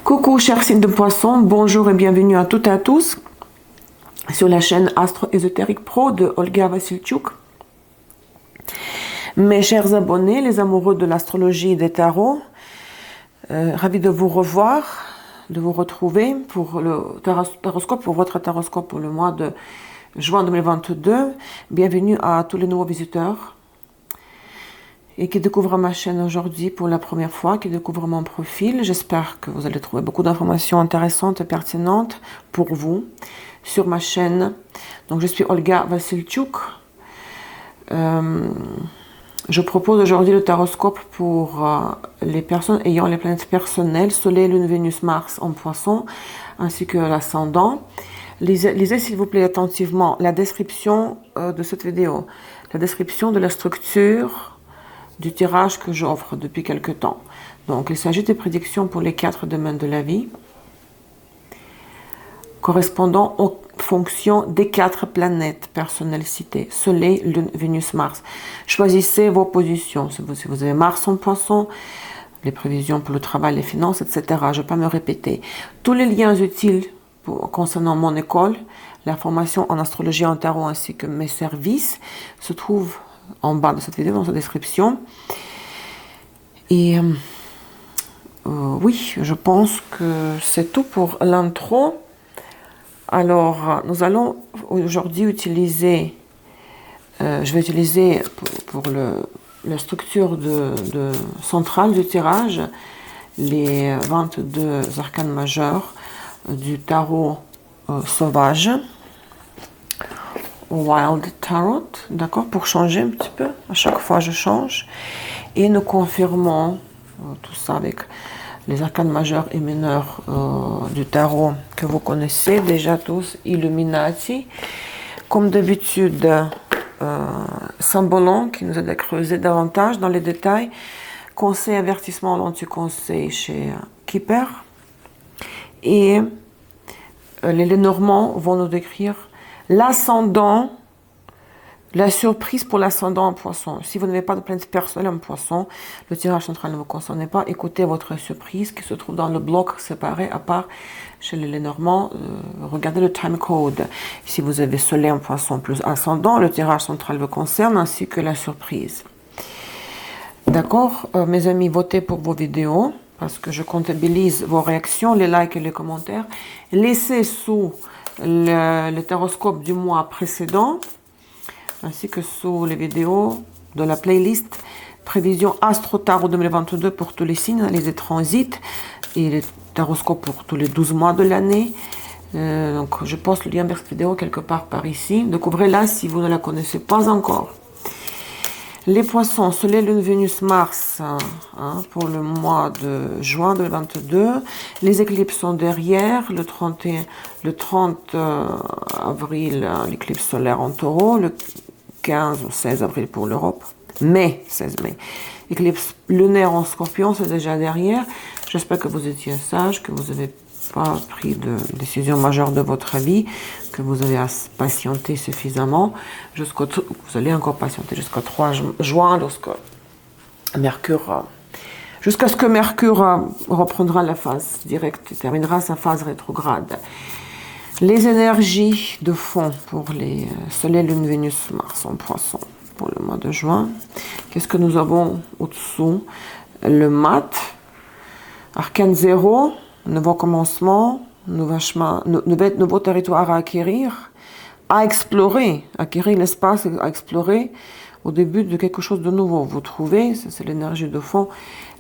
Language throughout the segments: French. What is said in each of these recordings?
Coucou chers signes de poisson, bonjour et bienvenue à toutes et à tous sur la chaîne Astro Ésotérique Pro de Olga Vassilchuk. Mes chers abonnés, les amoureux de l'astrologie et des tarots, ravi de vous revoir, de vous retrouver pour le taroscope, pour votre taroscope pour le mois de juin 2022. Bienvenue à tous les nouveaux visiteurs et qui découvrent ma chaîne aujourd'hui pour la première fois, qui découvrent mon profil. J'espère que vous allez trouver beaucoup d'informations intéressantes et pertinentes pour vous sur ma chaîne. Donc je suis Olga Vassilchuk. Je propose aujourd'hui le taroscope pour les personnes ayant les planètes personnelles, Soleil, Lune, Vénus, Mars en Poisson, ainsi que l'ascendant. Lisez s'il vous plaît attentivement la description de cette vidéo, la description de la structure du tirage que j'offre depuis quelque temps. Donc il s'agit de prédictions pour les 4 domaines de la vie, correspondant aux fonctions des 4 planètes personnelles citées, Soleil, Lune, Vénus, Mars. Choisissez vos positions. Si vous avez Mars en Poisson, les prévisions pour le travail, les finances, etc. Je ne vais pas me répéter. Tous les liens utiles concernant mon école, la formation en astrologie en tarot ainsi que mes services se trouvent en bas de cette vidéo, dans sa description. Et oui, je pense que c'est tout pour l'intro. Alors, nous allons aujourd'hui utiliser, je vais utiliser pour la structure centrale du tirage, les 22 arcanes majeurs du tarot sauvage, Wild Tarot, d'accord, pour changer un petit peu. À chaque fois, je change. Et nous confirmons tout ça avec les arcanes majeurs et mineurs du tarot que vous connaissez déjà tous, Illuminati. Comme d'habitude, symbolon qui nous aide à creuser davantage dans les détails. Conseil, avertissement, l'anti-conseil chez Kipper. Et les Lenormands vont nous décrire l'ascendant, la surprise pour l'ascendant en Poisson. Si vous n'avez pas de planète personnelle en Poisson, le tirage central ne vous concerne pas. Écoutez votre surprise qui se trouve dans le bloc séparé à part chez les Lenormands. Regardez le time code. Si vous avez Soleil en Poisson plus ascendant, le tirage central vous concerne ainsi que la surprise. D'accord, mes amis, votez pour vos vidéos parce que je comptabilise vos réactions, les likes et les commentaires. Laissez sous le taroscope du mois précédent, ainsi que sous les vidéos de la playlist Prévision Astro Tarot 2022 pour tous les signes, les transits, et les taroscopes pour tous les 12 mois de l'année. Donc je poste le lien vers cette vidéo quelque part par ici. Découvrez-la si vous ne la connaissez pas encore. Les poissons, Soleil, Lune, Vénus, Mars, pour le mois de juin 2022. Les éclipses sont derrière. Le 30 avril, l'éclipse solaire en taureau. Le 15 ou 16 avril pour l'Europe. 16 mai. Éclipse lunaire en scorpion, c'est déjà derrière. J'espère que vous étiez sage, que vous n'avez pas pris de décision majeure de votre vie, que vous avez patienté suffisamment. Vous allez encore patienter jusqu'au 3 juin, jusqu'à ce que Mercure reprendra la phase directe et terminera sa phase rétrograde. Les énergies de fond pour les Soleil, Lune, Vénus, Mars en Poisson pour le mois de juin. Qu'est-ce que nous avons au-dessous? Le mat, arcane 0, nouveau commencement, nouveau territoire à acquérir, à explorer, acquérir l'espace, à explorer au début de quelque chose de nouveau. Vous trouvez, c'est l'énergie de fond,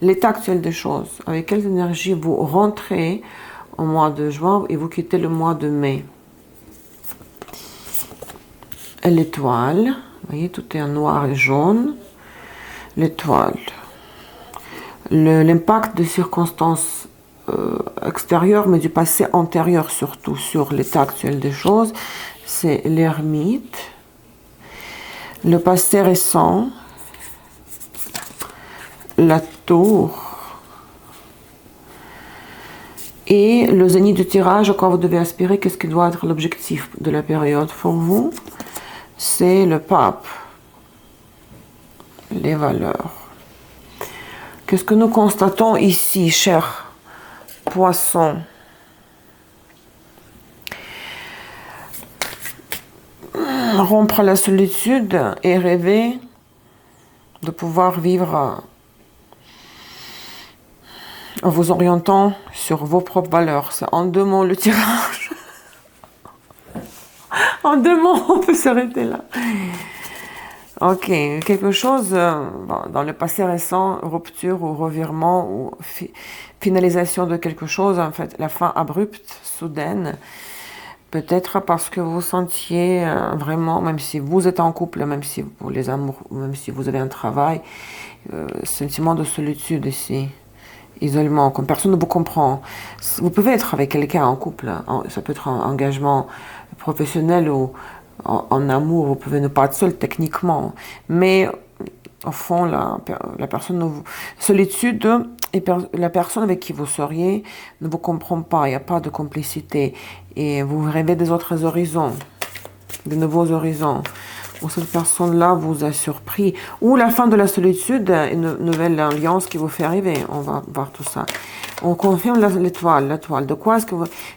l'état actuel des choses. Avec quelles énergies vous rentrez au mois de juin et vous quittez le mois de mai. L'étoile, vous voyez, tout est en noir et jaune. L'étoile. L'impact de circonstances extérieures, mais du passé antérieur surtout, sur l'état actuel des choses, c'est l'ermite. Le passé récent. La tour. Et le zénith du tirage, à quoi vous devez aspirer, qu'est-ce qui doit être l'objectif de la période pour vous? C'est le pape. Les valeurs. Qu'est-ce que nous constatons ici, chers Poisson. Rompre la solitude et rêver de pouvoir vivre en vous orientant sur vos propres valeurs. C'est en 2 mots le tirage. En 2 mots, on peut s'arrêter là. Ok, quelque chose dans le passé récent, rupture ou revirement ou finalisation de quelque chose, en fait, la fin abrupte, soudaine. Peut-être parce que vous sentiez vraiment, même si vous êtes en couple, même si pour les amours, même si vous avez un travail, sentiment de solitude ici, isolement, comme personne ne vous comprend. Vous pouvez être avec quelqu'un en couple, ça peut être un engagement professionnel ou en amour, vous pouvez ne pas être seul techniquement, mais au fond, la personne, solitude, et la personne avec qui vous seriez ne vous comprend pas, il n'y a pas de complicité, et vous rêvez des autres horizons, de nouveaux horizons, ou cette personne-là vous a surpris, ou la fin de la solitude, une nouvelle alliance qui vous fait rêver, on va voir tout ça. On confirme l'étoile, de quoi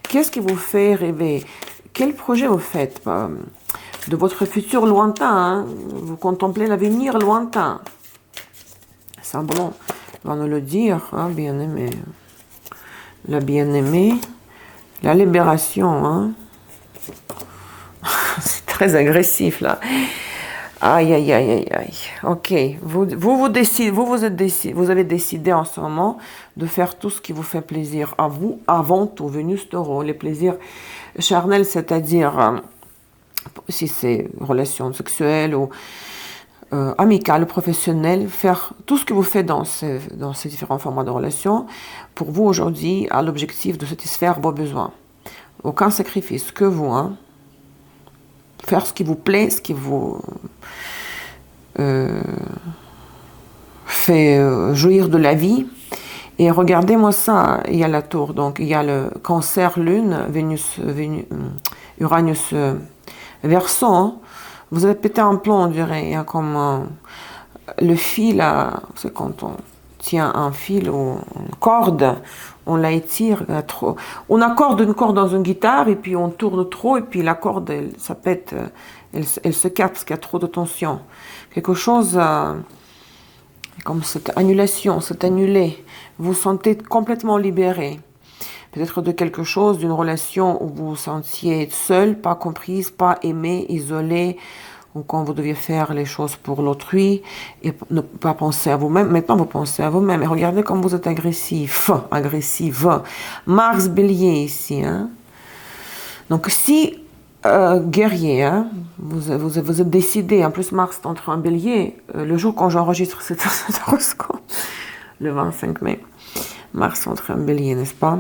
qu'est-ce qui vous fait rêver? Quel projet vous faites de votre futur lointain, hein? Vous contemplez l'avenir lointain. Semblant va nous le dire, hein, bien-aimé. La bien-aimée, la libération, hein. C'est très agressif là. Aïe, aïe, aïe, aïe, aïe. Ok, vous avez décidé en ce moment de faire tout ce qui vous fait plaisir à vous, avant tout, Vénus Taureau, les plaisirs charnels, c'est-à-dire si c'est relation sexuelle ou amicale, professionnelle, faire tout ce que vous faites dans ces différents formats de relations, pour vous aujourd'hui, à l'objectif de satisfaire vos besoins. Aucun sacrifice, que vous, hein. Faire ce qui vous plaît, ce qui vous fait jouir de la vie. Et regardez-moi ça, il y a la tour, donc il y a le Cancer, Lune, Uranus, Verseau, hein. Vous avez pété un plomb, on dirait. Il y a comme le fil, c'est quand on tient un fil ou une corde, on la étire trop. On accorde une corde dans une guitare et puis on tourne trop et puis la corde, ça pète, elle se casse parce qu'il y a trop de tension. Quelque chose comme cette annulation, c'est annulé. Vous vous sentez complètement libéré. Peut-être de quelque chose, d'une relation où vous vous sentiez seul, pas comprise, pas aimé, isolé, ou quand vous deviez faire les choses pour l'autrui et ne pas penser à vous-même. Maintenant, vous pensez à vous-même. Et regardez comme vous êtes agressive. Mars Bélier ici. Hein. Donc, si guerrier, hein, vous êtes décidé, en plus Mars est entré en Bélier, le jour quand j'enregistre cet horoscope, le 25 mai, Mars entré en Bélier, n'est-ce pas?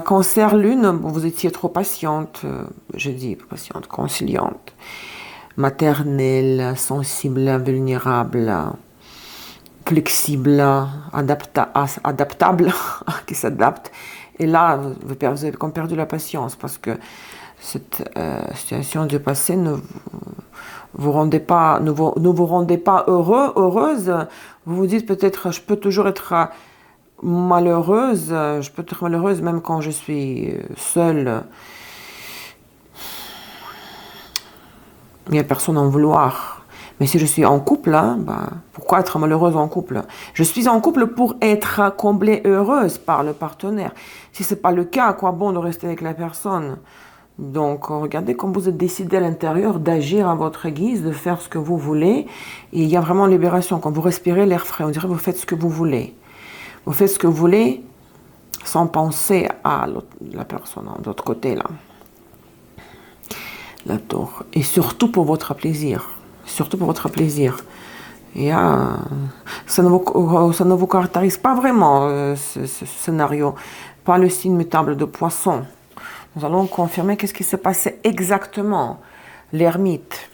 Cancer, Lune, vous étiez trop patiente, je dis patiente, conciliante, maternelle, sensible, vulnérable, flexible, adaptable, qui s'adapte. Et là, vous avez comme perdu la patience parce que cette situation du passé ne vous rendait pas heureuse. Vous vous dites peut-être, je peux toujours être malheureuse, même quand je suis seule. Il n'y a personne à en vouloir. Mais si je suis en couple, hein, pourquoi être malheureuse en couple? Je suis en couple pour être comblée heureuse par le partenaire. Si ce n'est pas le cas, à quoi bon de rester avec la personne? Donc, regardez comme vous êtes décidé à l'intérieur d'agir à votre guise, de faire ce que vous voulez. Et il y a vraiment libération. Quand vous respirez l'air frais, on dirait que vous faites ce que vous voulez. Vous faites ce que vous voulez sans penser à la personne de l'autre côté, là. La tour. Et surtout pour votre plaisir. Surtout pour votre plaisir. Et ça ne vous caractérise pas vraiment, ce scénario. Pas le signe mutable de Poisson. Nous allons confirmer qu'est-ce qui s'est passé exactement. L'ermite.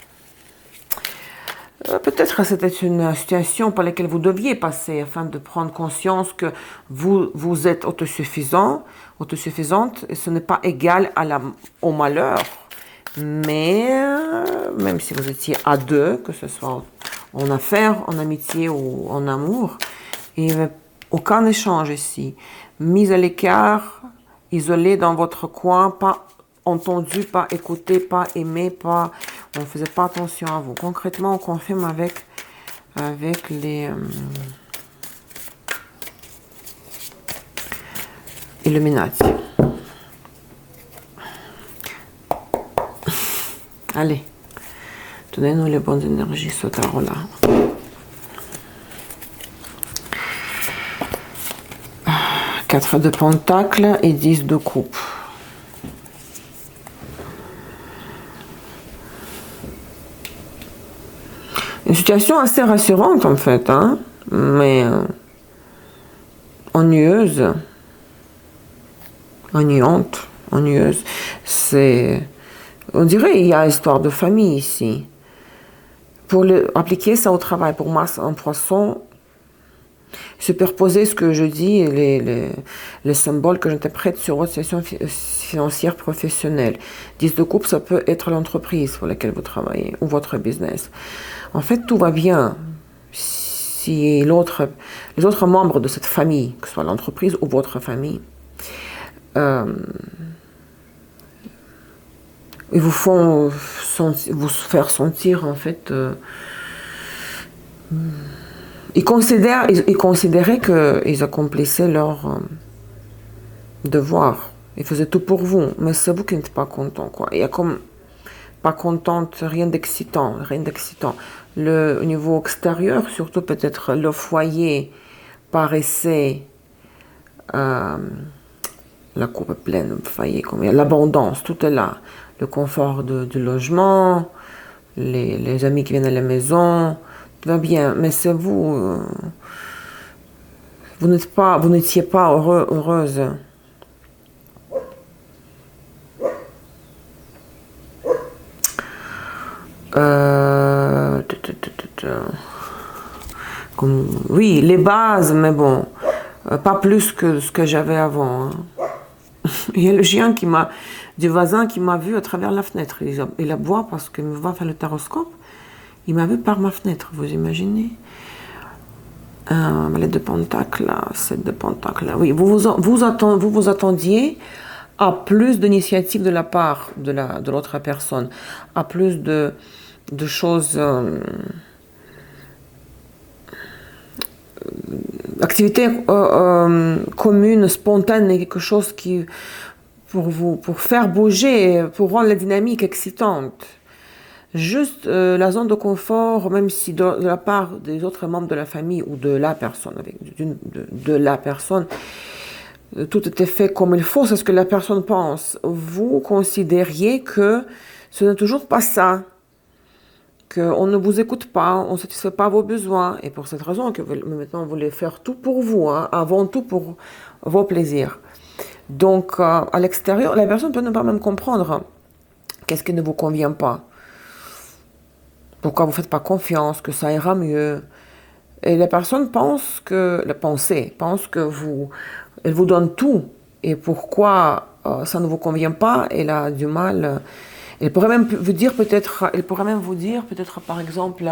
Peut-être que c'était une situation par laquelle vous deviez passer afin de prendre conscience que vous êtes autosuffisante et ce n'est pas égal au malheur. Mais même si vous étiez à deux, que ce soit en affaires, en amitié ou en amour, il n'y avait aucun échange ici. mis à l'écart, isolé dans votre coin, pas entendu, pas écouté, pas aimé, pas, on ne faisait pas attention à vous. Concrètement, on confirme avec les Illuminati. Allez, donnez-nous les bonnes énergies, ce tarot-là. Quatre de pentacles et 10 de coupe. Une situation assez rassurante en fait, hein, mais ennuyeuse, ennuyante, ennuyeuse. C'est, on dirait il y a histoire de famille ici. Pour appliquer ça au travail, pour moi, un poisson, superposer ce que je dis, les symboles que j'interprète sur votre situation financière professionnelle. 10 de coupe, ça peut être l'entreprise pour laquelle vous travaillez ou votre business. En fait, tout va bien si les autres membres de cette famille, que ce soit l'entreprise ou votre famille, ils vous font vous faire sentir en fait. Ils considéraient qu'ils accomplissaient leur devoir. Ils faisaient tout pour vous, mais c'est vous qui n'êtes pas content, quoi. Il y a comme pas contente, rien d'excitant, rien d'excitant. Au niveau extérieur, surtout peut-être le foyer paraissait la coupe pleine, le foyer, l'abondance, tout est là. Le confort du logement, les amis qui viennent à la maison, tout va bien. Mais c'est vous, vous n'étiez pas heureuse. Oui, les bases, mais bon, pas plus que ce que j'avais avant. Hein. Il y a le chien du voisin qui m'a vu à travers la fenêtre. Il aboie parce qu'il me voit faire le taroscope. Il m'a vu par ma fenêtre, vous imaginez? Les deux pentacles, là, 7 de pentacles. Là. Oui, vous attendiez à plus d'initiatives de la part de l'autre personne, à plus de choses, activités communes, spontanées, quelque chose qui, pour faire bouger, pour rendre la dynamique excitante. Juste la zone de confort, même si de la part des autres membres de la famille ou de la personne, de la personne, tout était fait comme il faut, c'est ce que la personne pense. Vous considériez que ce n'est toujours pas ça, qu'on ne vous écoute pas, on ne satisfait pas vos besoins, et pour cette raison que maintenant vous voulez faire tout pour vous, hein, avant tout pour vos plaisirs. Donc à l'extérieur, la personne peut ne pas même comprendre qu'est-ce qui ne vous convient pas. Pourquoi vous ne faites pas confiance, que ça ira mieux. Et la personne pense que elle vous donne tout. Et pourquoi ça ne vous convient pas, elle a du mal. Elle pourrait même vous dire peut-être, par exemple,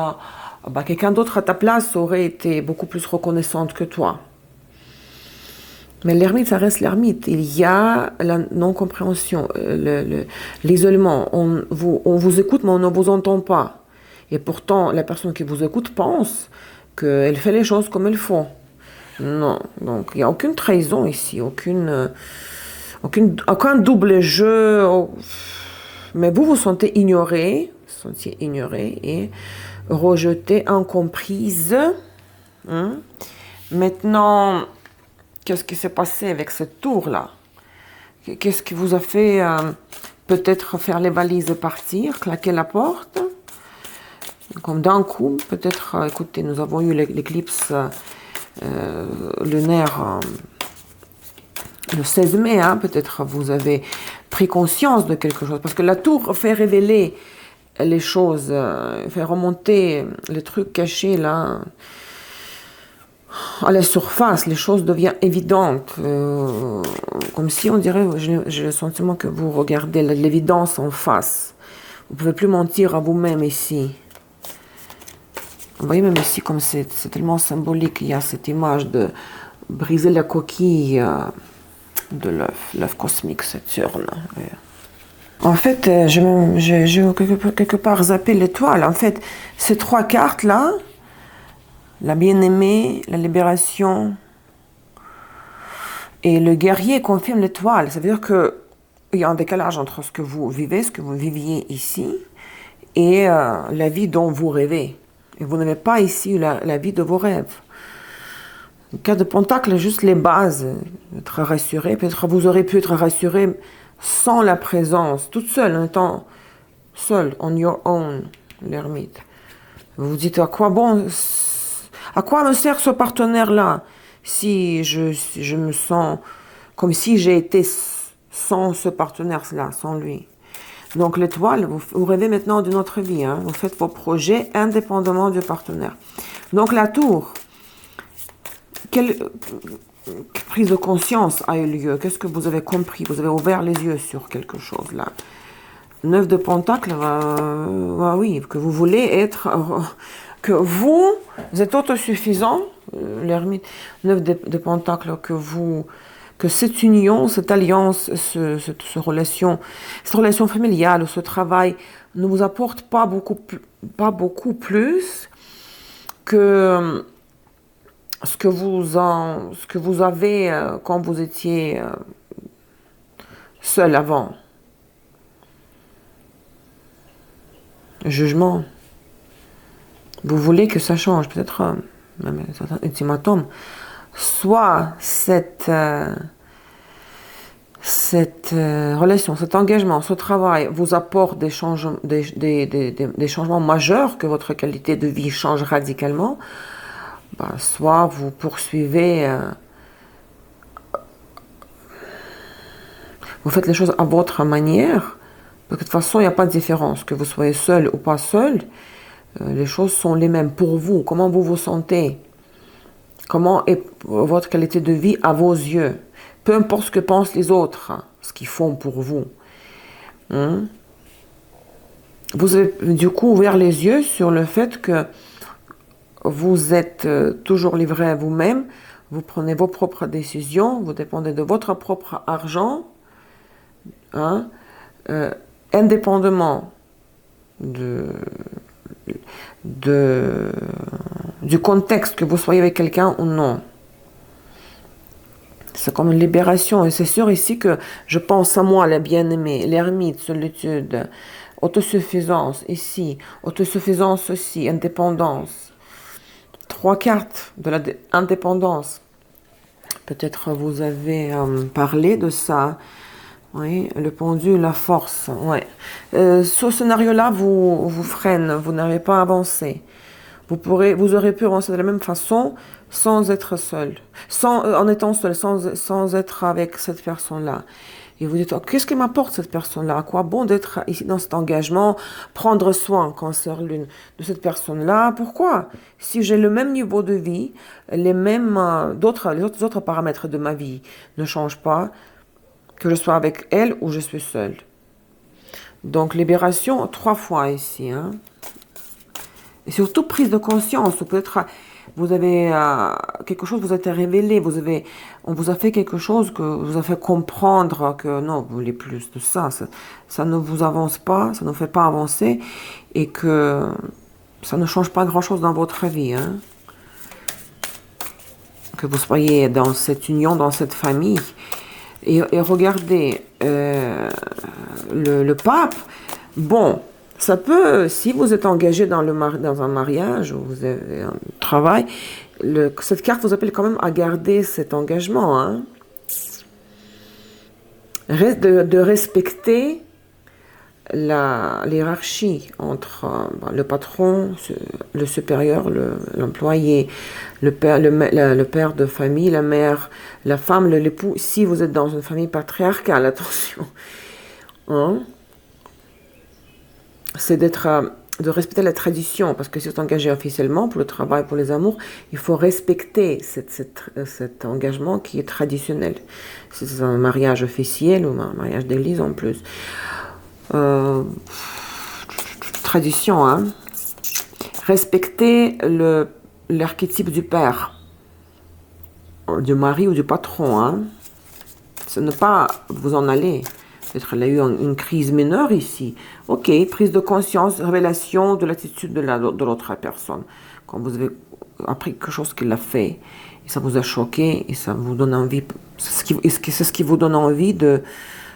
quelqu'un d'autre à ta place aurait été beaucoup plus reconnaissante que toi. Mais l'ermite, ça reste l'ermite. Il y a la non-compréhension, l'isolement. On vous écoute, mais on ne vous entend pas. Et pourtant, la personne qui vous écoute pense qu'elle fait les choses comme il faut. Non, donc il n'y a aucune trahison ici, aucun double jeu. Mais vous vous sentez ignoré, et rejeté, incomprise. Hein? Maintenant, qu'est-ce qui s'est passé avec cette tour-là? Qu'est-ce qui vous a fait peut-être faire les valises et partir, claquer la porte? Comme d'un coup, peut-être, écoutez, nous avons eu l'éclipse lunaire le 16 mai, hein, peut-être vous avez pris conscience de quelque chose, parce que la tour fait révéler les choses, fait remonter les trucs cachés là, à la surface, les choses deviennent évidentes, comme si on dirait, j'ai le sentiment que vous regardez l'évidence en face, vous ne pouvez plus mentir à vous-même ici. Vous voyez, même ici, comme c'est tellement symbolique, il y a cette image briser la coquille de l'œuf cosmique Saturne. Ouais. En fait, j'ai quelque part zappé l'étoile. En fait, ces 3 cartes-là, la bien-aimée, la libération et le guerrier confirment l'étoile. Ça veut dire qu'il y a un décalage entre ce que vous vivez, ce que vous viviez ici, et la vie dont vous rêvez. Et vous n'avez pas ici la vie de vos rêves. Le cas de Pentacle, juste les bases, être rassuré. Peut-être vous aurez pu être rassuré sans la présence, toute seule, en étant seule, on your own, l'ermite. Vous vous dites, à quoi me sert ce partenaire-là si je me sens comme si j'ai été sans ce partenaire-là, sans lui. Donc l'étoile, vous rêvez maintenant d'une autre vie. Hein. Vous faites vos projets indépendamment du partenaire. Donc la tour, quelle prise de conscience a eu lieu? Qu'est-ce que vous avez compris? Vous avez ouvert les yeux sur quelque chose là. 9 de Pentacle, oui, que vous voulez être, que vous êtes autosuffisant, l'ermite. 9 de Pentacle, que cette union, cette alliance, cette relation familiale, ce travail ne vous apporte pas beaucoup plus que ce que vous avez quand vous étiez seul avant. Jugement. Vous voulez que ça change, peut-être même un ultimatum. Soit cette relation, cet engagement, ce travail vous apporte des changements majeurs, que votre qualité de vie change radicalement, soit vous poursuivez, vous faites les choses à votre manière, parce que de toute façon, il n'y a pas de différence, que vous soyez seul ou pas seul, les choses sont les mêmes pour vous. Comment vous vous sentez? Comment est votre qualité de vie à vos yeux? Peu importe ce que pensent les autres, ce qu'ils font pour vous. Vous avez du coup ouvert les yeux sur le fait que vous êtes toujours livré à vous-même, vous prenez vos propres décisions, vous dépendez de votre propre argent, indépendamment du contexte, que vous soyez avec quelqu'un ou non. C'est comme une libération. Et c'est sûr ici que je pense à moi, la bien-aimée, l'ermite, solitude, autosuffisance ici, autosuffisance aussi, indépendance. 3 cartes de l'indépendance. Peut-être vous avez parlé de ça. Oui, le pendule, la force. Ouais. Ce scénario-là vous freine, vous n'arrivez pas à avancer. Vous aurez pu avancer de la même façon sans être seul, en étant seul, sans être avec cette personne-là. Et vous dites, qu'est-ce qui m'apporte cette personne-là? À quoi bon d'être ici dans cet engagement, prendre soin, Cancer Lune, de cette personne-là? Pourquoi? Si j'ai le même niveau de vie, les autres paramètres de ma vie ne changent pas, que je sois avec elle ou je suis seule. Donc, libération 3 fois ici. Et surtout, prise de conscience. Peut-être vous avez quelque chose vous a été révélé. On vous a fait quelque chose que vous a fait comprendre que non, vous voulez plus de ça. Ça ne vous avance pas, ça ne fait pas avancer. Et que ça ne change pas grand-chose dans votre vie. Que vous soyez dans cette union, dans cette famille. Et regardez, le pape, bon, ça peut, si vous êtes engagé dans un mariage, ou vous avez un travail, cette carte vous appelle quand même à garder cet engagement. De respecter la hiérarchie entre le patron, le supérieur, l'employé, le père de famille, la mère, la femme, l'époux. Si vous êtes dans une famille patriarcale, attention, c'est de respecter la tradition, parce que si vous êtes engagé officiellement pour le travail, pour les amours, il faut respecter cet engagement qui est traditionnel. Si c'est un mariage officiel ou un mariage d'église en plus. Tradition, respecter l'archétype du père. du mari ou du patron. Hein. Ce n'est pas vous en aller. Peut-être qu'il y a eu une crise mineure ici. Ok, prise de conscience, révélation de l'attitude de l'autre personne. Quand vous avez appris quelque chose qu'il a fait, et ça vous a choqué, et ça vous donne envie, c'est ce qui vous donne envie de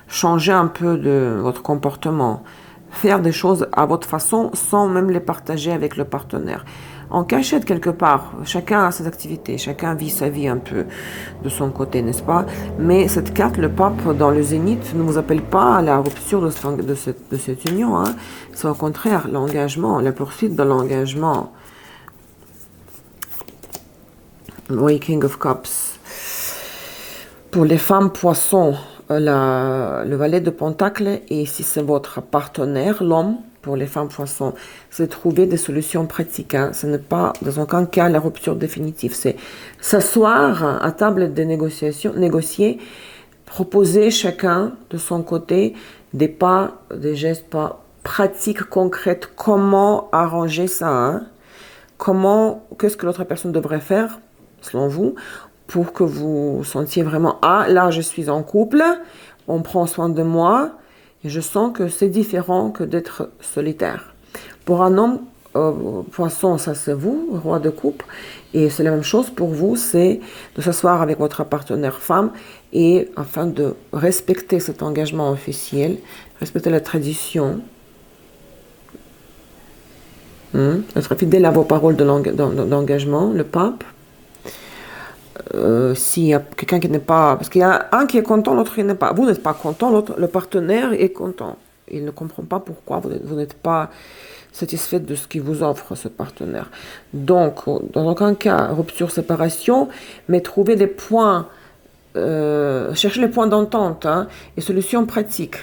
changer un peu de votre comportement. Faire des choses à votre façon sans même les partager avec le partenaire. En cachette quelque part, chacun a ses activités, chacun vit sa vie un peu de son côté, n'est-ce pas? Mais cette carte, le pape dans le zénith, ne vous appelle pas à la rupture de cette union. Hein. C'est au contraire l'engagement, la poursuite de l'engagement. Oui, King of Cups. Pour les femmes poissons, le valet de Pentacle, et si c'est votre partenaire, l'homme, pour les femmes poissons, c'est trouver des solutions pratiques. Hein. Ce n'est pas dans aucun cas la rupture définitive. C'est s'asseoir à table de négociation, négocier, proposer chacun de son côté des pas, des gestes pas pratiques, concrètes. Comment arranger ça? Hein. Qu'est-ce que l'autre personne devrait faire, selon vous, pour que vous sentiez vraiment, ah, là, je suis en couple, on prend soin de moi, et je sens que c'est différent que d'être solitaire. Pour un homme, poisson, ça c'est vous, roi de coupe, et c'est la même chose pour vous, c'est de s'asseoir avec votre partenaire femme, et afin de respecter cet engagement officiel, respecter la tradition, être fidèle à vos paroles d'engagement, le pape. S'il y a quelqu'un qui n'est pas... Parce qu'il y a un qui est content, l'autre qui n'est pas. Vous n'êtes pas content, le partenaire est content. Il ne comprend pas pourquoi vous n'êtes pas satisfait de ce qu'il vous offre, ce partenaire. Donc, dans aucun cas, rupture, séparation, mais trouver des points, chercher les points d'entente hein, et solutions pratiques.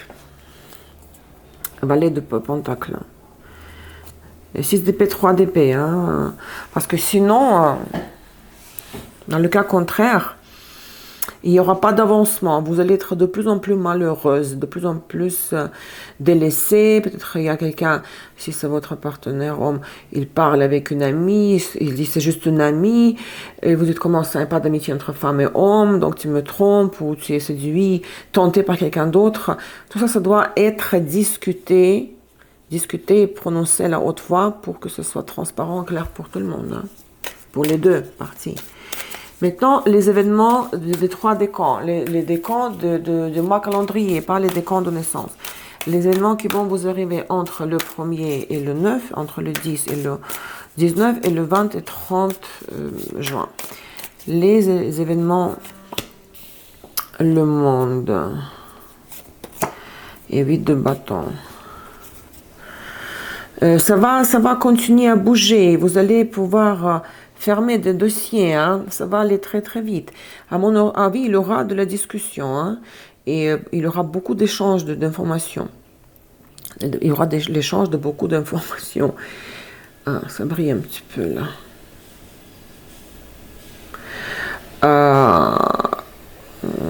Valet de Pentacle. 6 d'épée, 3 d'épée. Hein, parce que sinon... Dans le cas contraire, il n'y aura pas d'avancement. Vous allez être de plus en plus malheureuse, de plus en plus délaissée. Peut-être il y a quelqu'un, si c'est votre partenaire homme, il parle avec une amie, il dit c'est juste une amie. Et vous dites comment ça n'est pas d'amitié entre femme et homme, donc tu me trompes ou tu es séduit, tenté par quelqu'un d'autre. Tout ça, ça doit être discuté et prononcé à la haute voix pour que ce soit transparent, clair pour tout le monde. Hein, pour les deux parties. Maintenant, les événements des 3 décans, les décans de mois calendrier, pas les décans de naissance. Les événements qui vont vous arriver entre le 1er et le 9, entre le 10 et le 19 et le 20 et 30 juin. Les événements, le monde et 8 de bâton. Ça va continuer à bouger. Vous allez pouvoir... fermer des dossiers, hein, ça va aller très très vite. À mon avis, il y aura de la discussion hein, et il y aura beaucoup d'échanges d'informations. Il y aura l'échange de beaucoup d'informations. Ah, ça brille un petit peu là.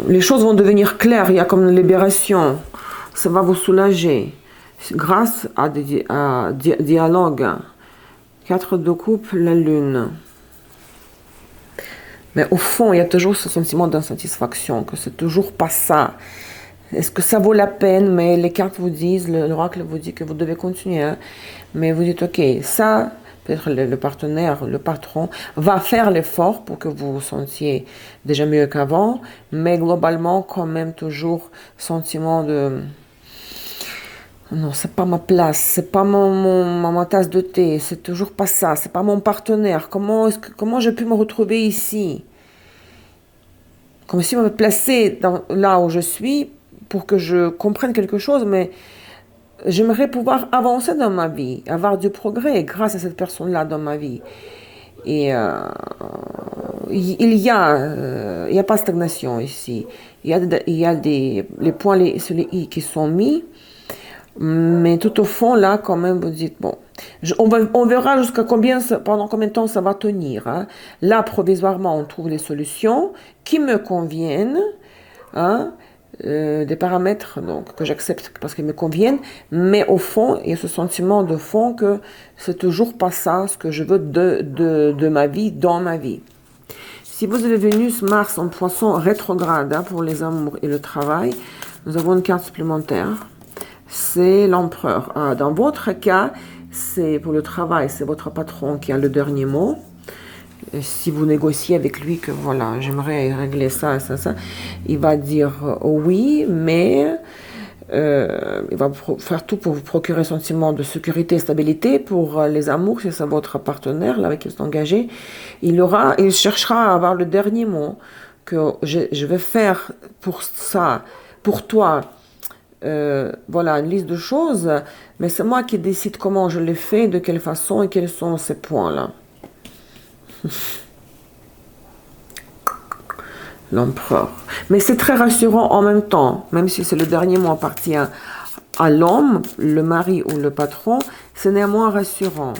Les choses vont devenir claires, il y a comme une libération. Ça va vous soulager grâce à des dialogues. 4 de coupe, la lune. Mais au fond, il y a toujours ce sentiment d'insatisfaction, que c'est toujours pas ça. Est-ce que ça vaut la peine? Mais les cartes vous disent, l'oracle vous dit que vous devez continuer. Hein. Mais vous dites, ok, ça, peut-être le partenaire, le patron, va faire l'effort pour que vous vous sentiez déjà mieux qu'avant. Mais globalement, quand même, toujours sentiment de... Non, c'est pas ma place, c'est pas ma tasse de thé, c'est toujours pas ça, c'est pas mon partenaire. Comment j'ai pu me retrouver ici? Comme si on me plaçait là où je suis pour que je comprenne quelque chose, mais j'aimerais pouvoir avancer dans ma vie, avoir du progrès grâce à cette personne-là dans ma vie. Et il y a pas de stagnation ici. Il y a les points sur les i qui sont mis. Mais tout au fond, là, quand même, vous dites, bon, on verra pendant combien de temps ça va tenir. Hein. Là, provisoirement, on trouve les solutions qui me conviennent, hein, des paramètres donc, que j'accepte parce qu'ils me conviennent, mais au fond, il y a ce sentiment de fond que c'est toujours pas ça ce que je veux de ma vie, dans ma vie. Si vous avez Vénus, Mars en poisson rétrograde hein, pour les amours et le travail, nous avons une carte supplémentaire. C'est l'empereur. Dans votre cas, c'est pour le travail, c'est votre patron qui a le dernier mot. Et si vous négociez avec lui que voilà, j'aimerais régler ça, il va dire oui, mais il va faire tout pour vous procurer un sentiment de sécurité et stabilité. Pour les amours, si c'est votre partenaire là, avec qui vous êtes engagé, il cherchera à avoir le dernier mot, que je vais faire pour ça, pour toi. Voilà, une liste de choses, mais c'est moi qui décide comment je les fais, de quelle façon et quels sont ces points-là. L'empereur. Mais c'est très rassurant en même temps, même si c'est le dernier mot appartient à l'homme, le mari ou le patron, c'est néanmoins rassurant.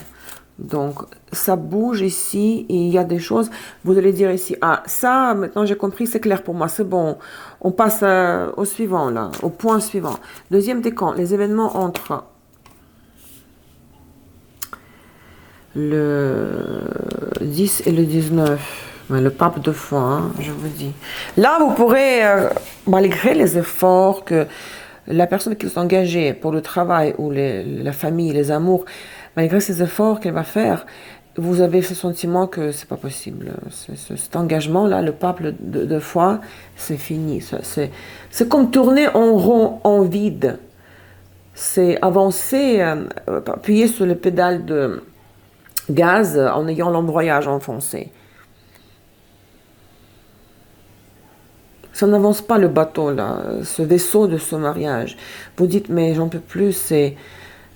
Donc, ça bouge ici et il y a des choses, vous allez dire ici, ah, ça, maintenant j'ai compris, c'est clair pour moi, c'est bon. On passe au suivant, là, au point suivant. Deuxième décan, les événements entre le 10 et le 19. Le pape de foi, hein, je vous dis. Là, vous pourrez, malgré les efforts que la personne qui s'est engagée pour le travail ou la famille, les amours, malgré ces efforts qu'elle va faire, vous avez ce sentiment que c'est pas possible. Cet engagement-là, le pape de foi, c'est fini. C'est comme tourner en rond, en vide. C'est avancer, appuyer sur le pédale de gaz en ayant l'embrayage enfoncé. Ça n'avance pas le bateau, là, ce vaisseau de ce mariage. Vous dites, mais j'en peux plus,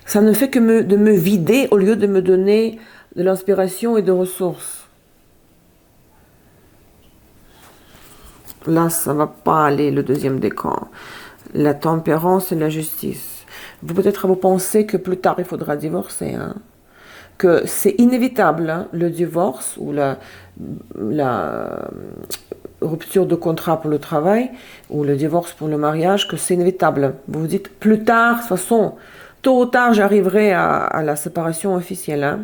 ça ne fait que de me vider au lieu de me donner de l'inspiration et de ressources. Là, ça ne va pas aller, le deuxième décan. La tempérance et la justice. Vous peut-être vous pensez que plus tard, il faudra divorcer, hein, que c'est inévitable, hein, le divorce ou la rupture de contrat pour le travail ou le divorce pour le mariage, que c'est inévitable. Vous vous dites, plus tard, de toute façon, tôt ou tard, j'arriverai à la séparation officielle. Hein.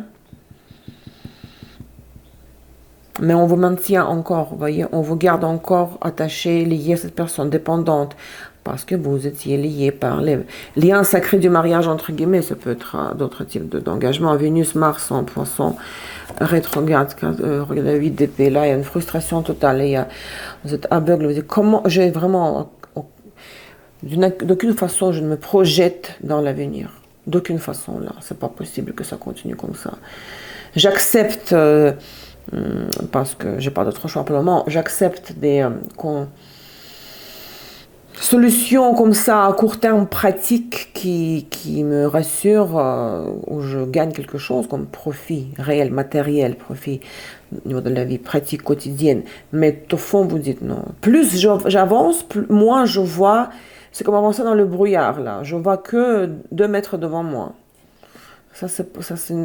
Mais on vous maintient encore, vous voyez, on vous garde encore attaché, lié à cette personne, dépendante, parce que vous étiez lié par les liens sacrés du mariage, entre guillemets. Ça peut être d'autres types d'engagement. Vénus, Mars en poisson, rétrograde, regardez 8 d'épée, là, il y a une frustration totale. Vous êtes aveugle, vous dites, comment, j'ai vraiment, d'aucune façon, je ne me projette dans l'avenir. D'aucune façon, là, c'est pas possible que ça continue comme ça. J'accepte, parce que j'ai pas d'autre choix pour le moment, j'accepte des solutions comme ça à court terme pratiques qui me rassurent, où je gagne quelque chose comme profit réel, matériel, profit au niveau de la vie pratique quotidienne. Mais au fond, vous dites non. Plus j'avance, moins je vois, c'est comme avancer dans le brouillard là. Je vois que 2 mètres devant moi. Ça c'est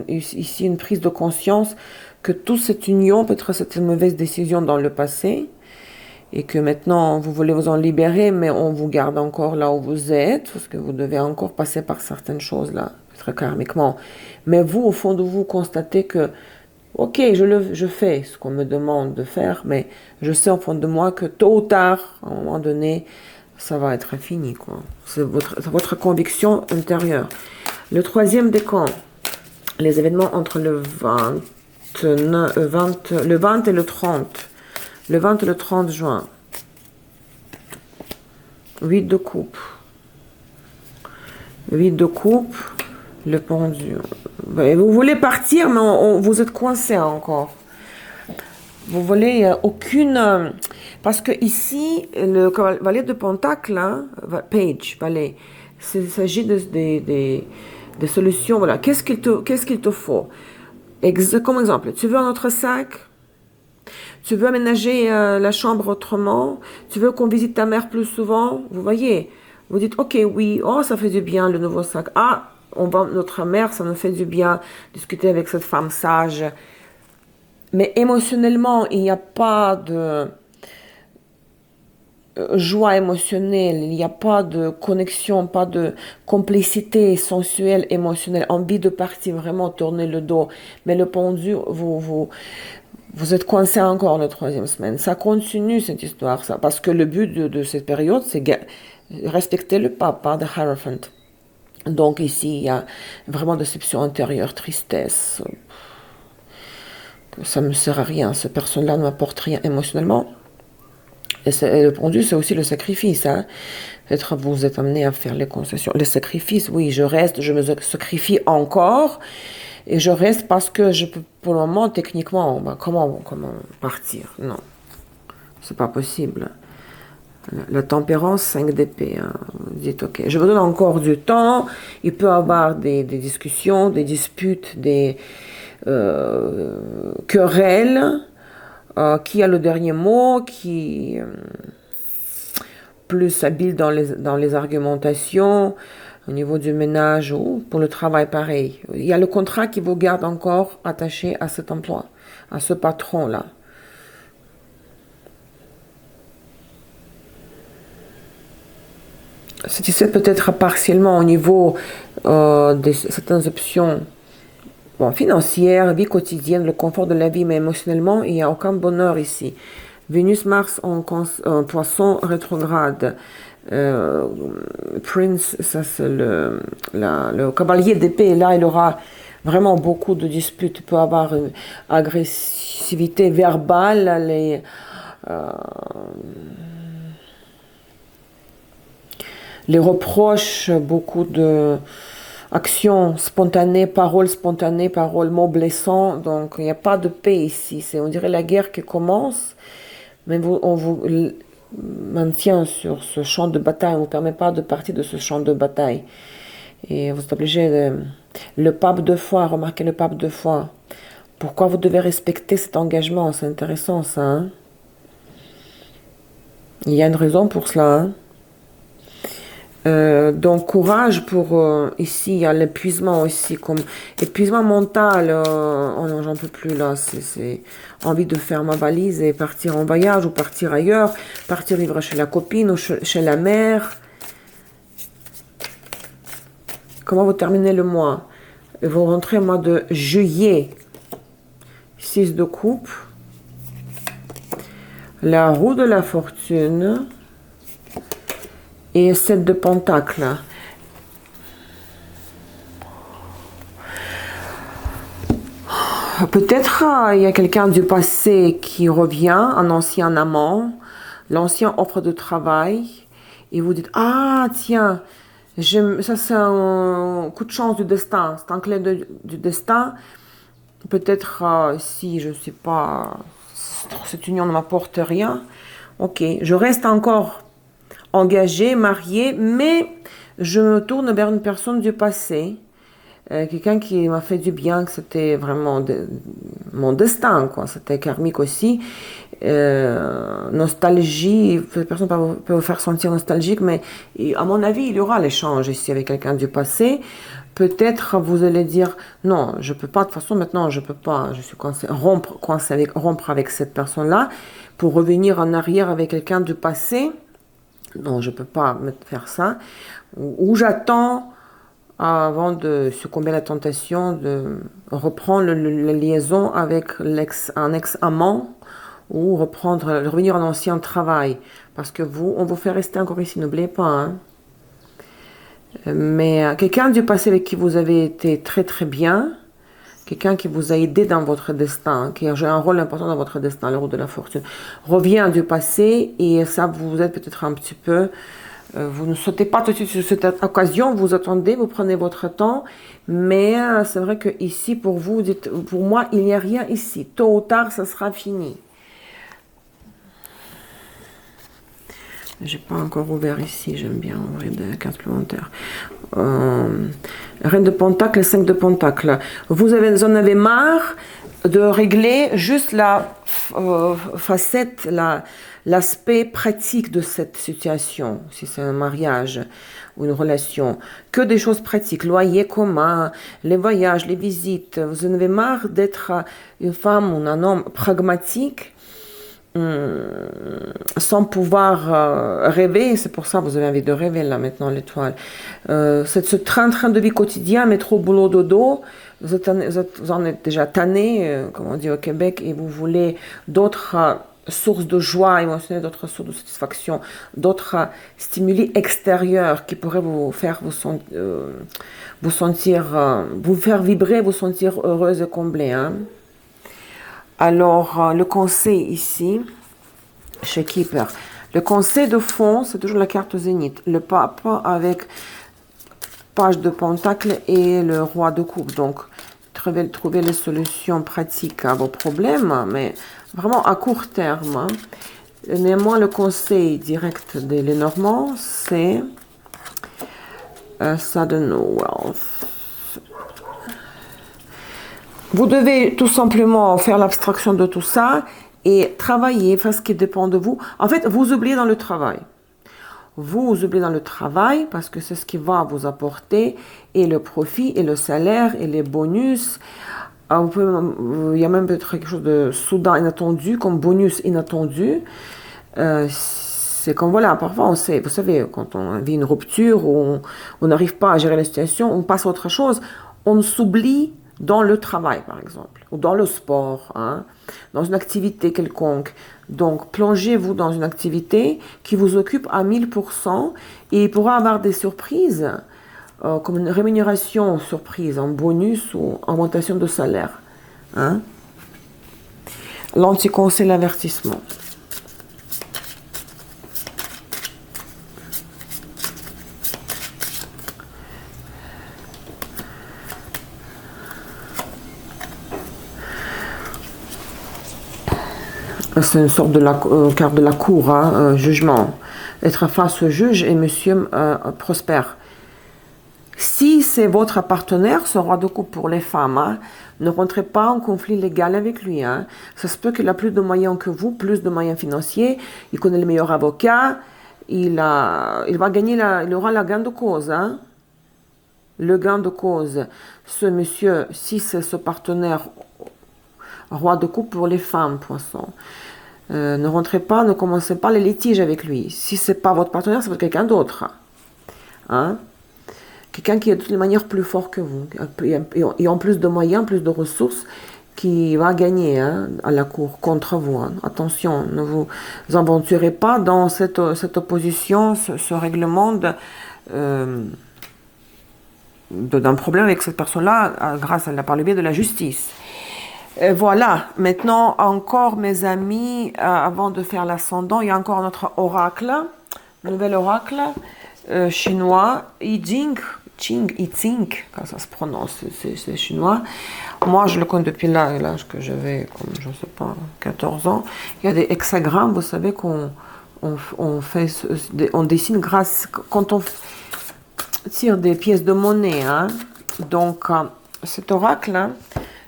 ici une prise de conscience que toute cette union, peut-être cette mauvaise décision dans le passé, et que maintenant vous voulez vous en libérer, mais on vous garde encore là où vous êtes, parce que vous devez encore passer par certaines choses là, très karmiquement. Mais vous, au fond de vous, constatez que, ok, je fais ce qu'on me demande de faire, mais je sais au fond de moi que tôt ou tard, à un moment donné, ça va être fini, quoi. C'est votre conviction intérieure. Le troisième décan, les événements entre le 20 et le 30. Le 20 et le 30 juin. 8 de coupe. 8 de coupe. Le pendu. Vous voulez partir, mais vous êtes coincé encore. Vous voulez aucune... Parce que ici, le valet de pentacle, hein, page, valet, il s'agit de solutions. Voilà. Qu'est-ce qu'il te faut? Comme exemple, tu veux un autre sac? Tu veux aménager la chambre autrement? Tu veux qu'on visite ta mère plus souvent? Vous voyez, vous dites, ok, oui, oh, ça fait du bien le nouveau sac. Ah, on va notre mère, ça nous fait du bien discuter avec cette femme sage. Mais émotionnellement, il n'y a pas de joie émotionnelle, il n'y a pas de connexion, pas de complicité sensuelle, émotionnelle, envie de partir, vraiment tourner le dos. Mais le pendu, vous Vous êtes coincé encore la troisième semaine. Ça continue cette histoire, ça, parce que le but de cette période, c'est respecter le pape, pas de Hierophant. Donc ici, il y a vraiment déception intérieure, tristesse. Que ça ne me sert à rien. Cette personne-là ne m'apporte rien émotionnellement. Et le pendu, c'est aussi le sacrifice. Hein. Peut-être vous êtes amené à faire les concessions. Le sacrifice, oui, je reste, je me sacrifie encore. Et je reste parce que je peux, pour le moment, techniquement, comment partir? Non, c'est pas possible. La tempérance, 5 d'épée. Hein. Vous dites, ok, je me donne encore du temps. Il peut y avoir des discussions, des disputes, des querelles. Qui a le dernier mot, qui plus habile dans les argumentations, au niveau du ménage ou pour le travail pareil. Il y a le contrat qui vous garde encore attaché à cet emploi, à ce patron-là. Satisfait peut-être partiellement au niveau de certaines options financières, vie quotidienne, le confort de la vie, mais émotionnellement, il n'y a aucun bonheur ici. Vénus-Mars en poisson rétrograde. Prince, ça c'est le cavalier d'épée. Là, il aura vraiment beaucoup de disputes. Il peut avoir une agressivité verbale, les reproches, beaucoup de actions spontanées, paroles, mots blessants. Donc, il n'y a pas de paix ici. On dirait la guerre qui commence, mais on vous maintient sur ce champ de bataille. On ne vous permet pas de partir de ce champ de bataille. Et vous êtes obligé le pape 2 fois, remarquez le pape 2 fois. Pourquoi vous devez respecter cet engagement? C'est intéressant, ça. Hein? Il y a une raison pour cela. Hein? Donc courage pour ici, il y a l'épuisement aussi, comme épuisement mental, oh non, j'en peux plus là, c'est envie de faire ma valise et partir en voyage ou partir ailleurs, partir vivre chez la copine ou chez la mère. Comment vous terminez le mois? Vous rentrez au mois de juillet. 6 de coupe, la roue de la fortune et 7 de pentacle. Peut-être il y a quelqu'un du passé qui revient, un ancien amant, l'ancien offre de travail, et vous dites, ah tiens, ça c'est un coup de chance du destin, c'est un clé du destin. Peut-être si je ne sais pas, cette union ne m'apporte rien, ok, je reste encore engagée, mariée, mais je me tourne vers une personne du passé, quelqu'un qui m'a fait du bien, que c'était vraiment mon destin, quoi. C'était karmique aussi. Nostalgie, personne peut vous faire sentir nostalgique, mais à mon avis, il y aura l'échange ici avec quelqu'un du passé. Peut-être vous allez dire, non, je peux pas, de toute façon maintenant je peux pas, je suis coincé, rompre avec cette personne-là pour revenir en arrière avec quelqu'un du passé. Non, je peux pas me faire ça. Ou j'attends avant de succomber à la tentation de reprendre la liaison avec un ex-amant ou revenir en ancien travail. Parce que on vous fait rester encore ici, n'oubliez pas. Hein. Mais quelqu'un du passé avec qui vous avez été très très bien, quelqu'un qui vous a aidé dans votre destin, qui a joué un rôle important dans votre destin, le rôle de la fortune, revient du passé et ça vous êtes peut-être un petit peu... vous ne sautez pas tout de suite sur cette occasion, vous attendez, vous prenez votre temps, mais c'est vrai que ici, pour vous dites, pour moi, il n'y a rien ici. Tôt ou tard, ça sera fini. J'ai pas encore ouvert ici, j'aime bien ouvrir des cartes supplémentaires. Reine de Pentacle, 5 de Pentacle. Vous en avez marre de régler juste la facette, l'aspect pratique de cette situation, si c'est un mariage ou une relation, que des choses pratiques, loyer commun, les voyages, les visites. Vous en avez marre d'être une femme ou un homme pragmatique sans pouvoir rêver. C'est pour ça que vous avez envie de rêver là maintenant, l'étoile. C'est ce train-train de vie quotidien, métro, boulot, dodo. Vous en êtes déjà tanné, comme on dit au Québec, et vous voulez d'autres sources de joie émotionnelle, d'autres sources de satisfaction, d'autres stimuli extérieurs qui pourraient vous faire vous sentir, vous faire vibrer, vous sentir heureuse et comblée. Hein. Alors, le conseil ici, chez Keeper, le conseil de fond, c'est toujours la carte Zénith. Le pape avec page de pentacle et le roi de coupe. Donc, trouver les solutions pratiques à vos problèmes, mais vraiment à court terme. Hein. Néanmoins, le conseil direct des Lenormand, c'est Sudden Wealth. Vous devez tout simplement faire l'abstraction de tout ça et travailler, faire ce qui dépend de vous. En fait, vous oubliez dans le travail. Vous oubliez dans le travail parce que c'est ce qui va vous apporter et le profit et le salaire et les bonus. Il y a même peut-être quelque chose de soudain inattendu comme bonus inattendu. C'est comme voilà, parfois on sait, vous savez, quand on vit une rupture ou on n'arrive pas à gérer la situation, on passe à autre chose, on s'oublie dans le travail par exemple, ou dans le sport, hein, dans une activité quelconque. Donc plongez-vous dans une activité qui vous occupe à 1000% et il pourra avoir des surprises, comme une rémunération surprise, en bonus ou augmentation de salaire. Hein. L'anti-conseil, l'avertissement. C'est une sorte de carte de la cour, hein, jugement. Être face au juge et monsieur prospère. Si c'est votre partenaire, ce roi de coupe pour les femmes, hein, ne rentrez pas en conflit légal avec lui. Hein. Ça se peut qu'il a plus de moyens que vous, plus de moyens financiers, il connaît les meilleurs avocats, il va gagner, il aura la gain de cause. Hein. Le gain de cause. Ce monsieur, si c'est ce partenaire, roi de coupe pour les femmes, poisson. Ne rentrez pas, ne commencez pas les litiges avec lui. Si ce n'est pas votre partenaire, c'est votre quelqu'un d'autre. Hein? Quelqu'un qui est de toutes les manières plus fort que vous. Et en plus de moyens, plus de ressources, qui va gagner hein, à la cour contre vous. Hein. Attention, ne vous aventurez pas dans cette opposition, ce règlement d'un problème avec cette personne-là, grâce par le biais de la justice. Voilà, maintenant encore mes amis, avant de faire l'ascendant, il y a encore notre oracle, nouvel oracle chinois, I Ching, quand ça se prononce, c'est chinois. Moi je le connais depuis l'âge que j'avais, comme je ne sais pas, 14 ans. Il y a des hexagrammes, vous savez qu'on on dessine grâce, quand on tire des pièces de monnaie. Hein. Donc cet oracle, hein,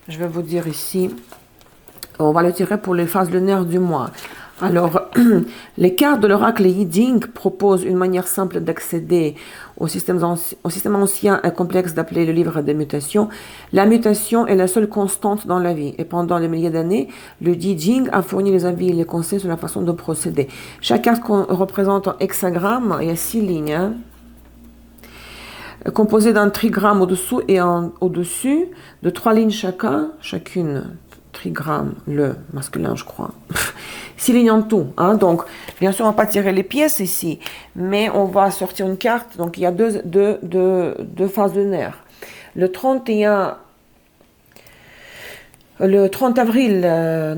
je vais vous dire ici, on va le tirer pour les phases lunaires du mois. Alors, les cartes de l'oracle Yi-Jing proposent une manière simple d'accéder au système ancien et complexe d'appelé le livre des mutations. La mutation est la seule constante dans la vie. Et pendant des milliers d'années, le Yi-Jing a fourni les avis et les conseils sur la façon de procéder. Chaque carte représente un hexagramme, il y a 6 lignes. Hein, composé d'un trigramme au-dessous et au-dessus, de 3 lignes chacune, trigramme, le masculin je crois, 6 lignes en tout. Hein, donc, bien sûr, on ne va pas tirer les pièces ici, mais on va sortir une carte, donc il y a deux phases lunaires. Le 30 avril,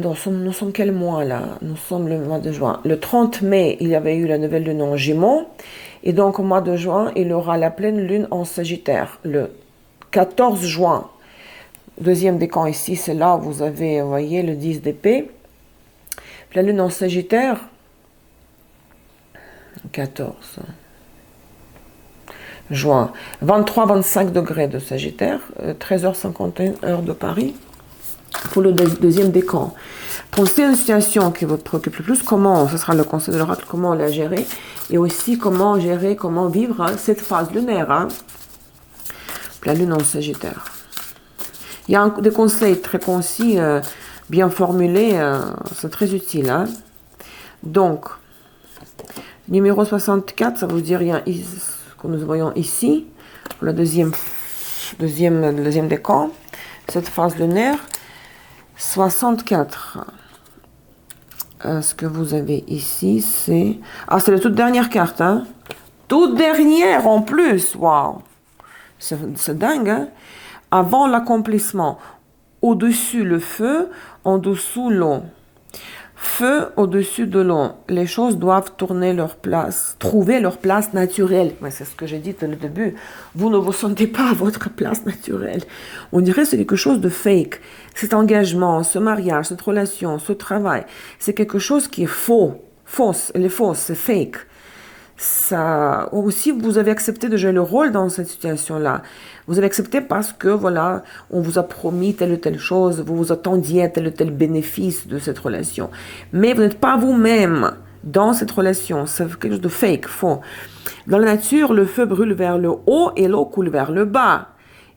nous sommes quel mois là? Nous sommes le mois de juin. Le 30 mai, il y avait eu la nouvelle lune en Gémeaux. Et donc, au mois de juin, il aura la pleine lune en Sagittaire. Le 14 juin, deuxième décan ici, c'est là où vous avez, vous voyez, le 10 d'épée. La lune en Sagittaire, 14 juin, 23-25 degrés de Sagittaire, 13h51 heure de Paris, pour le deuxième décan. Pensez à une situation qui vous préoccupe le plus, comment, ce sera le conseil de l'oracle, comment la gérer, et aussi comment gérer, comment vivre cette phase lunaire. Hein. La lune en Sagittaire. Il y a des conseils très concis, bien formulés, c'est très utile. Hein. Donc, numéro 64, ça vous dit rien que nous voyons ici, pour le deuxième décan, cette phase lunaire. 64. Ce que vous avez ici, c'est... Ah, c'est la toute dernière carte, hein. Toute dernière en plus, waouh. C'est dingue, hein. Avant l'accomplissement, au-dessus le feu, en dessous l'eau. Feu au-dessus de l'eau. Les choses doivent tourner leur place, trouver leur place naturelle. Ouais, c'est ce que j'ai dit dès le début. Vous ne vous sentez pas à votre place naturelle. On dirait que c'est quelque chose de fake. Cet engagement, ce mariage, cette relation, ce travail, c'est quelque chose qui est faux. Fausse, elle est fausse, c'est fake. Ça, aussi, vous avez accepté de jouer le rôle dans cette situation-là. Vous avez accepté parce que, voilà, on vous a promis telle ou telle chose, vous vous attendiez à tel ou tel bénéfice de cette relation. Mais vous n'êtes pas vous-même dans cette relation. C'est quelque chose de fake, faux. Dans la nature, le feu brûle vers le haut et l'eau coule vers le bas.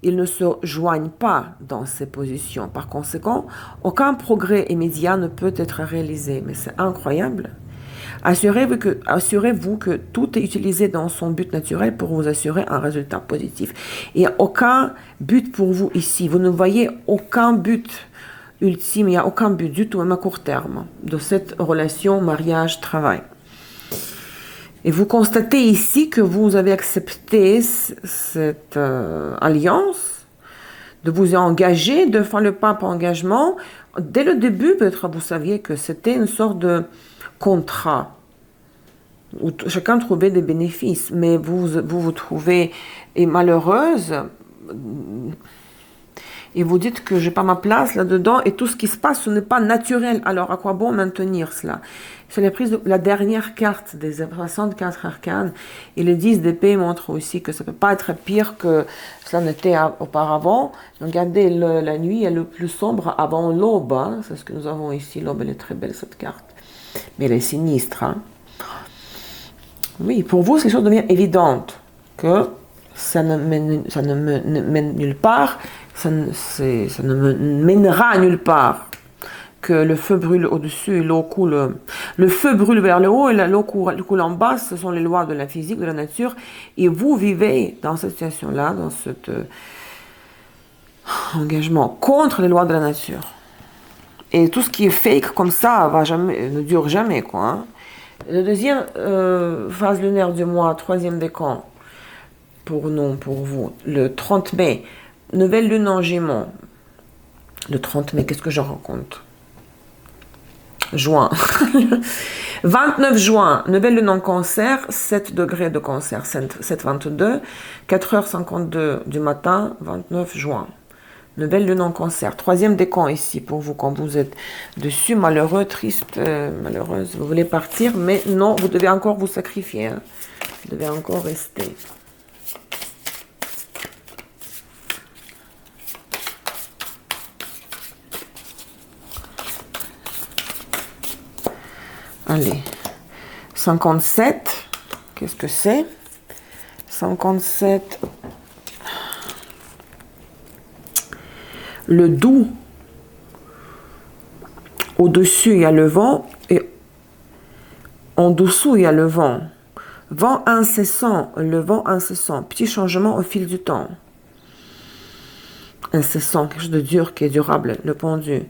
Ils ne se joignent pas dans ces positions. Par conséquent, aucun progrès immédiat ne peut être réalisé. Mais c'est incroyable. Assurez-vous que tout est utilisé dans son but naturel pour vous assurer un résultat positif. Il n'y a aucun but pour vous ici. Vous ne voyez aucun but ultime, il n'y a aucun but du tout, même à court terme, de cette relation mariage-travail. Et vous constatez ici que vous avez accepté cette alliance, de vous engager, de faire le pas par engagement. Dès le début, peut-être vous saviez que c'était une sorte de contrat où chacun trouvait des bénéfices, mais vous trouvez malheureuse et vous dites que j'ai pas ma place là-dedans et tout ce qui se passe, ce n'est pas naturel. Alors à quoi bon maintenir cela? C'est la prise de la dernière carte des 64 arcanes et le 10 d'épée montre aussi que ça peut pas être pire que cela n'était auparavant. Regardez, la nuit est le plus sombre avant l'aube, hein. C'est ce que nous avons ici. L'aube, elle est très belle cette carte, mais elle est sinistre, hein. Oui, pour vous, ces choses deviennent évidentes, que ça ne mène nulle part, ça ne mènera nulle part, que le feu brûle au-dessus et l'eau coule. Le feu brûle vers le haut et l'eau coule en bas, ce sont les lois de la physique, de la nature, et vous vivez dans cette situation-là, dans cet engagement contre les lois de la nature. Et tout ce qui est fake comme ça ne dure jamais, quoi, hein. La deuxième phase lunaire du mois, troisième décan, pour vous, le 30 mai, nouvelle lune en Gémeaux. Le 30 mai, qu'est-ce que je raconte? Juin. 29 juin, nouvelle lune en Cancer, 7 degrés de Cancer, 7,22, 4h52 du matin, 29 juin. Nouvelle lune en Cancer. Troisième décan ici pour vous quand vous êtes dessus, malheureux, triste, malheureuse. Vous voulez partir, mais non, vous devez encore vous sacrifier, hein. Vous devez encore rester. Allez. 57. Qu'est-ce que c'est? 57. Le doux, au-dessus il y a le vent et en dessous il y a le vent. Vent incessant, le vent incessant, petit changement au fil du temps. Incessant, quelque chose de dur qui est durable, le pendu.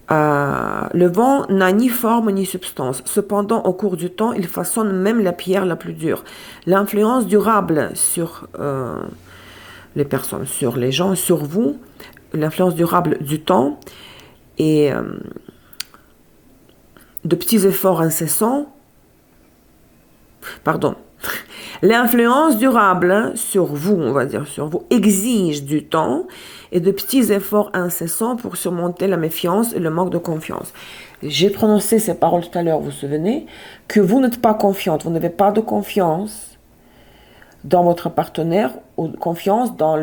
Le vent n'a ni forme ni substance. Cependant, au cours du temps, il façonne même la pierre la plus dure. L'influence durable sur les personnes, sur les gens, sur vous, l'influence durable du temps et de petits efforts incessants. Pardon. L'influence durable sur vous, on va dire sur vous, exige du temps et de petits efforts incessants pour surmonter la méfiance et le manque de confiance. J'ai prononcé ces paroles tout à l'heure, vous vous souvenez, que vous n'êtes pas confiante, vous n'avez pas de confiance dans votre partenaire ou confiance dans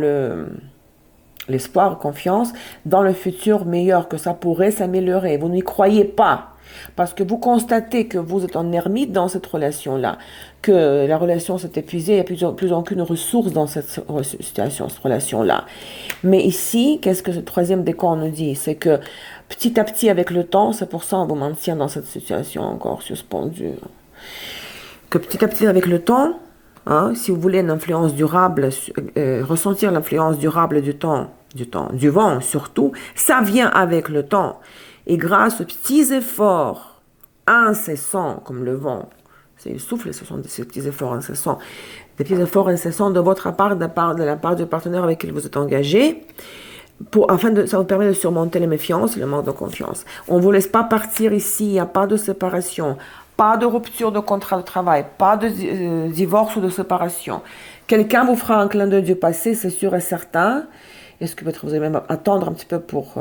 l'espoir, confiance dans le futur meilleur, que ça pourrait s'améliorer. Vous n'y croyez pas. Parce que vous constatez que vous êtes en ermite dans cette relation-là, que la relation s'est épuisée, il n'y a plus aucune ressource dans cette situation, cette relation-là. Mais ici, qu'est-ce que ce troisième décan nous dit? C'est que petit à petit, avec le temps, c'est pour ça qu'on vous maintient dans cette situation encore suspendue. Que petit à petit, avec le temps, hein, si vous voulez une influence durable, ressentir l'influence durable du vent surtout, ça vient avec le temps. Et grâce aux petits efforts incessants, comme le vent, c'est le souffle, ce sont ces petits efforts incessants, des petits efforts incessants de votre part, de la part du partenaire avec qui vous êtes engagé, ça vous permet de surmonter les méfiances et le manque de confiance. On ne vous laisse pas partir ici, il n'y a pas de séparation, pas de rupture de contrat de travail, pas de divorce ou de séparation. Quelqu'un vous fera un clin d'œil du passé, c'est sûr et certain. Est-ce que peut-être vous allez même attendre un petit peu pour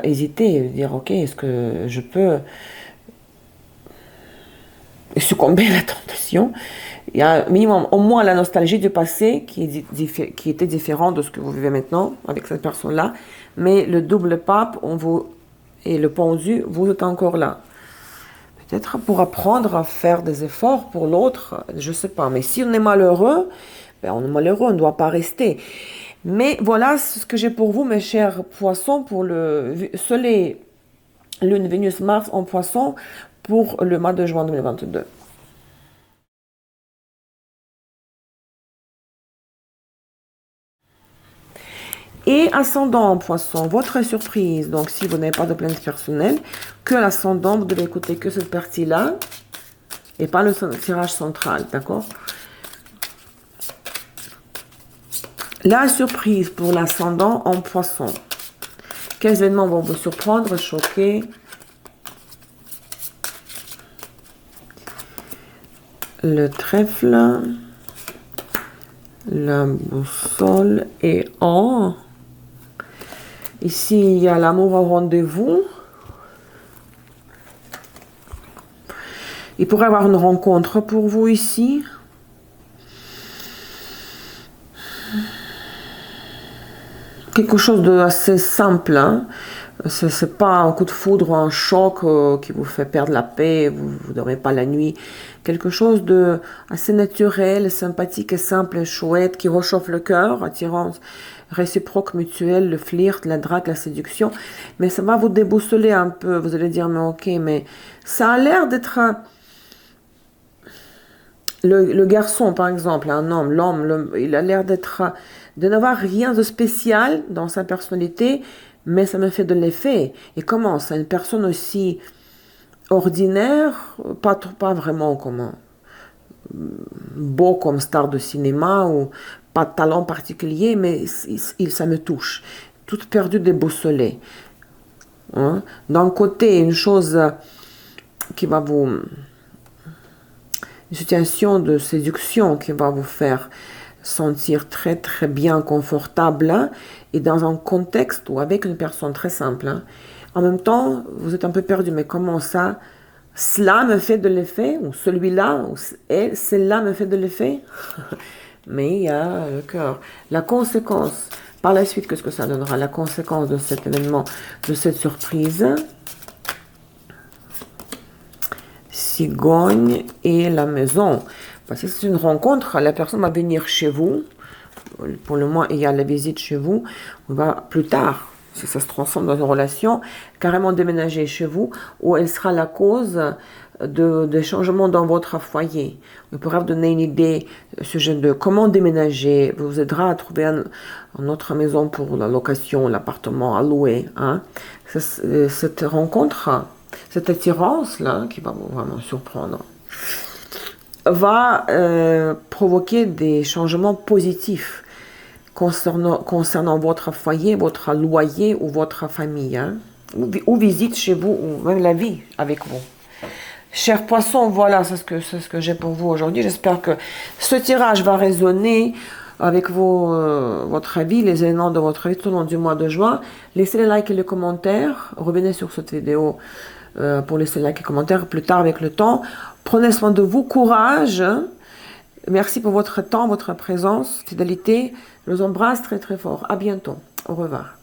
hésiter, dire ok, est-ce que je peux succomber à la tentation? Il y a minimum au moins la nostalgie du passé qui était différent de ce que vous vivez maintenant avec cette personne-là, mais le double pape et le pendu, vous êtes encore là. Peut-être pour apprendre à faire des efforts pour l'autre, je ne sais pas. Mais si on est malheureux, ben on est malheureux, on ne doit pas rester. Mais voilà ce que j'ai pour vous, mes chers poissons, pour le soleil, lune, Vénus, Mars en poisson pour le mois de juin 2022. Et ascendant en poisson, votre surprise, donc si vous n'avez pas de planète personnelle, que l'ascendant, vous devez écouter que cette partie-là, et pas le tirage central, d'accord? La surprise pour l'ascendant en poisson. Quels événements vont vous surprendre, choquer? Le trèfle, la boussole et en... Ici, il y a l'amour au rendez-vous. Il pourrait y avoir une rencontre pour vous ici. Quelque chose d'assez simple. Hein. Ce n'est pas un coup de foudre ou un choc qui vous fait perdre la paix, vous ne dormez pas la nuit. Quelque chose d'assez naturel, sympathique et simple et chouette qui réchauffe le cœur, attirance réciproque, mutuelle, le flirt, la drague, la séduction. Mais ça va vous déboussoler un peu. Vous allez dire, mais ok, mais ça a l'air d'être... Le garçon, par exemple, un homme, l'homme, il a l'air de n'avoir rien de spécial dans sa personnalité, mais ça me fait de l'effet. Et comment ça? Une personne aussi ordinaire, pas vraiment comme beau comme star de cinéma ou pas de talent particulier, mais ça me touche. Toute perdue, déboussolée. Hein? D'un côté, une chose qui va une situation de séduction qui va vous faire sentir très très bien, confortable, hein, et dans un contexte ou avec une personne très simple. Hein. En même temps, vous êtes un peu perdu, mais comment ça? Cela me fait de l'effet, ou celui-là, ou celle-là me fait de l'effet. Mais il y a le cœur. La conséquence, par la suite, qu'est-ce que ça donnera? La conséquence de cet événement, de cette surprise. Cigogne et la maison. Parce que c'est une rencontre, la personne va venir chez vous. Pour le moment, il y a la visite chez vous. On va plus tard, si ça se transforme dans une relation, carrément déménager chez vous, où elle sera la cause de changements dans votre foyer. On pourra vous donner une idée au sujet de comment déménager, vous aidera à trouver une autre maison pour la location, l'appartement à louer. Hein. Cette rencontre, cette attirance-là, qui va vous vraiment surprendre, va provoquer des changements positifs concernant votre foyer, votre loyer ou votre famille, hein, ou visite chez vous, ou même la vie avec vous. Chers poissons, voilà, c'est ce que j'ai pour vous aujourd'hui. J'espère que ce tirage va résonner avec votre avis, les éléments de votre vie tout au long du mois de juin. Laissez les likes et les commentaires. Revenez sur cette vidéo pour laisser les likes et commentaires plus tard avec le temps. Prenez soin de vous, courage. Merci pour votre temps, votre présence, fidélité. Je vous embrasse très très fort. À bientôt. Au revoir.